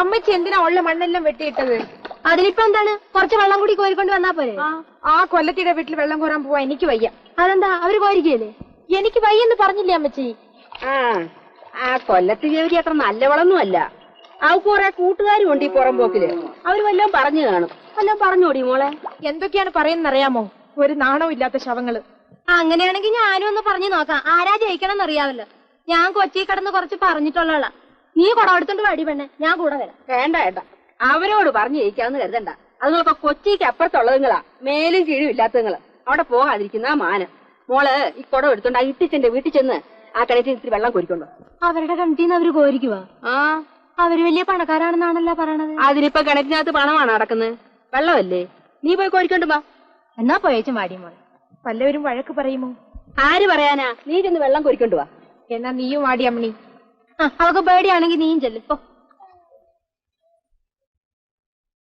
അമ്മച്ചി എന്തിനാ ഉള്ള മണ്ണെല്ലാം വെട്ടിയിട്ടത്? അതിനിപ്പോ എന്താണ്, കുറച്ച് വെള്ളം കൂടി കോരിക്കൊണ്ട് വന്നാ പോരെ? ആ കൊല്ലത്തിയുടെ വീട്ടിൽ വെള്ളം കോരാൻ പോവാ എനിക്ക് വയ്യ. അതെന്താ, അവര് കോരിക്കല്ലേ? എനിക്ക് വയ്യെന്ന് പറഞ്ഞില്ലേ അമ്മച്ചി? ആ കൊല്ലത്ത് ജോലി അത്ര നല്ലവളൊന്നും അല്ല. ആ കുറെ കൂട്ടുകാരും ഉണ്ട് ഈ പുറംപോക്കില്. അവര് വല്ലതും പറഞ്ഞു കാണും. വല്ലതും പറഞ്ഞോടി മോളെ? എന്തൊക്കെയാണ് പറയുന്നറിയാമോ? ഒരു നാണവും ഇല്ലാത്ത ശവങ്ങള്. അങ്ങനെയാണെങ്കിൽ ഞാനും ഒന്ന് പറഞ്ഞു നോക്കാം, ആരാ ജയിക്കണം എന്നറിയാമല്ലോ. ഞാൻ കൊച്ചി കിടന്ന് കുറച്ച് പറഞ്ഞിട്ടുള്ള നീ കുടമെടുത്തോണ്ട് വടി പെണ്ണെ, ഞാൻ കൂടെ വരാം. വേണ്ട ഏട്ടാ, അവരോട് പറഞ്ഞു ജയിക്കാന്ന് കരുതണ്ട. അതുങ്ങളൊക്കെ കൊച്ചിക്ക് അപ്പുറത്തുള്ളതുങ്ങളാ, മേലും കീഴും ഇല്ലാത്തതുങ്ങള്. അവിടെ പോകാതിരിക്കുന്ന മാനം. മോള് ഈ കുടം എടുത്തോണ്ട് ആ ഇട്ടിച്ചെന്റെ വീട്ടിൽ ചെന്ന് ആ കിണറ്റിൽ ഇത്തിരി വെള്ളം കോരിക്കൊണ്ടോ. അവരുടെ കിണറ്റിന്ന് അവര് കോരിക്കുവാ? അവര് വലിയ പണക്കാരാണെന്നാണല്ലോ പറയണത്. അതിനിപ്പോ കിണറ്റിനകത്ത് പണമാണ് നടക്കുന്നത്, വെള്ളമല്ലേ. നീ പോയി കോരിക്കൊണ്ട് വാ. എന്നാ പോയേച്ചും വാടി മോളെ. വല്ലവരും വഴക്ക് പറയുമോ? ആര് പറയാനാ, നീ ചെന്ന് വെള്ളം കോരിക്കൊണ്ട് വാ. എന്നാ നീയും വാടി അമ്മണി. അവക്ക് പേടിയാണെങ്കിൽ നീയും ചെല്ലിപ്പോ.